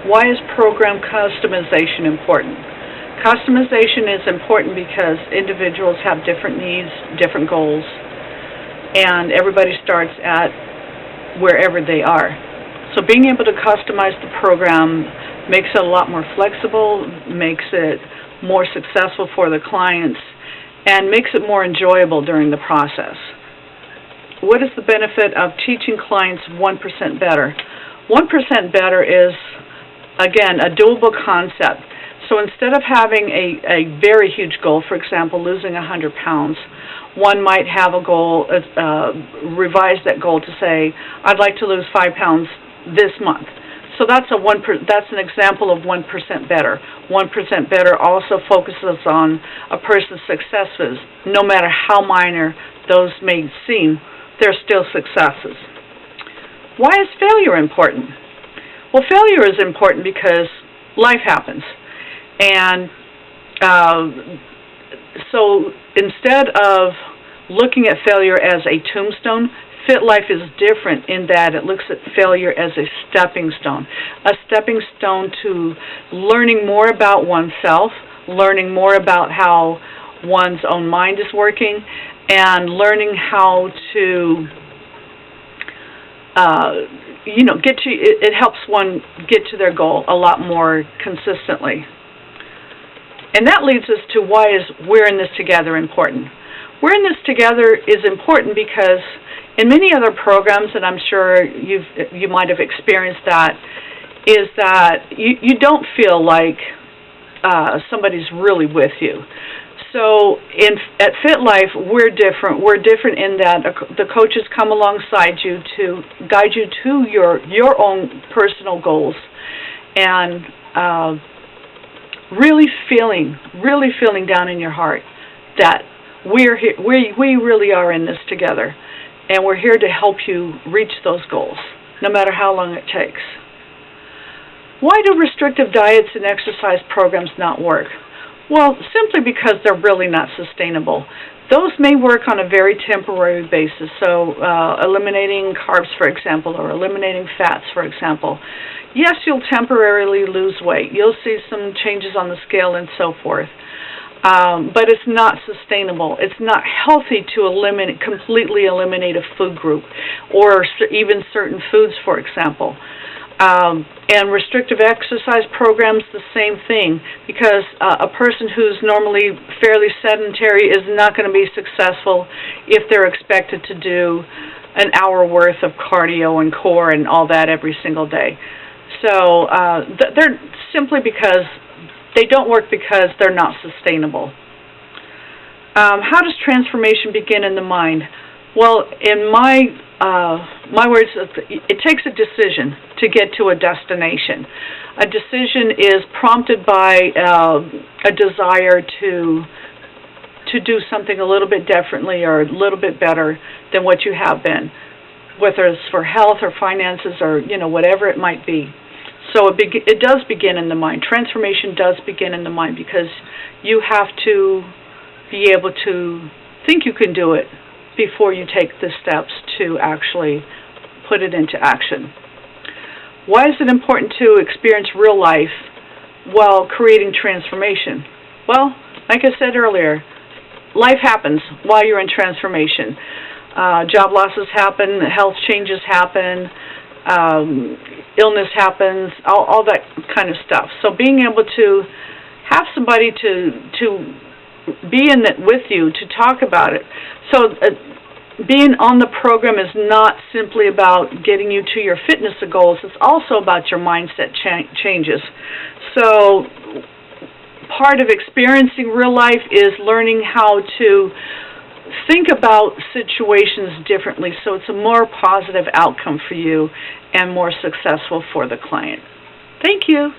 Why is program customization important? Customization is important because individuals have different needs, different goals, and everybody starts at wherever they are. So being able to customize the program makes it a lot more flexible, makes it more successful for the clients, and makes it more enjoyable during the process. What is the benefit of teaching clients 1% better? 1% better is, again, a doable concept. So instead of having a very huge goal, for example, losing 100 pounds, one might have a goal, revise that goal to say, I'd like to lose 5 pounds this month. So that's an example of 1% better. 1% better also focuses on a person's successes. No matter how minor those may seem, they're still successes. Why is failure important? Well, failure is important because life happens. And so instead of looking at failure as a tombstone, Fit Life is different in that it looks at failure as a stepping stone to learning more about oneself, learning more about how one's own mind is working, and learning how to, it helps one get to their goal a lot more consistently. And that leads us to why is We're in This Together important. We're in This Together is important because in many other programs, and I'm sure you might have experienced that, is that you don't feel like somebody's really with you. So at Fit Life, we're different. We're different in that the coaches come alongside you to guide you to your own personal goals, and really feeling down in your heart that we're here, we really are in this together, and we're here to help you reach those goals, no matter how long it takes. Why do restrictive diets and exercise programs not work? Well, simply because they're really not sustainable. Those may work on a very temporary basis, so eliminating carbs, for example, or eliminating fats, for example. Yes, you'll temporarily lose weight. You'll see some changes on the scale and so forth. But it's not sustainable. It's not healthy to completely eliminate a food group or even certain foods, for example. And restrictive exercise programs, the same thing, because a person who's normally fairly sedentary is not going to be successful if they're expected to do an hour worth of cardio and core and all that every single day. So they're simply because they don't work because they're not sustainable. How does transformation begin in the mind? Well, in my words, it takes a decision to get to a destination. A decision is prompted by a desire to do something a little bit differently or a little bit better than what you have been, whether it's for health or finances or whatever it might be. So it does begin in the mind. Transformation does begin in the mind because you have to be able to think you can do it before you take the steps to actually put it into action. Why is it important to experience real life while creating transformation? Well, like I said earlier, life happens while you're in transformation. Job losses happen, health changes happen, illness happens, all that kind of stuff. So being able to have somebody to be in it with you, to talk about it. So being on the program is not simply about getting you to your fitness goals. It's also about your mindset changes. So part of experiencing real life is learning how to think about situations differently so it's a more positive outcome for you and more successful for the client. Thank you.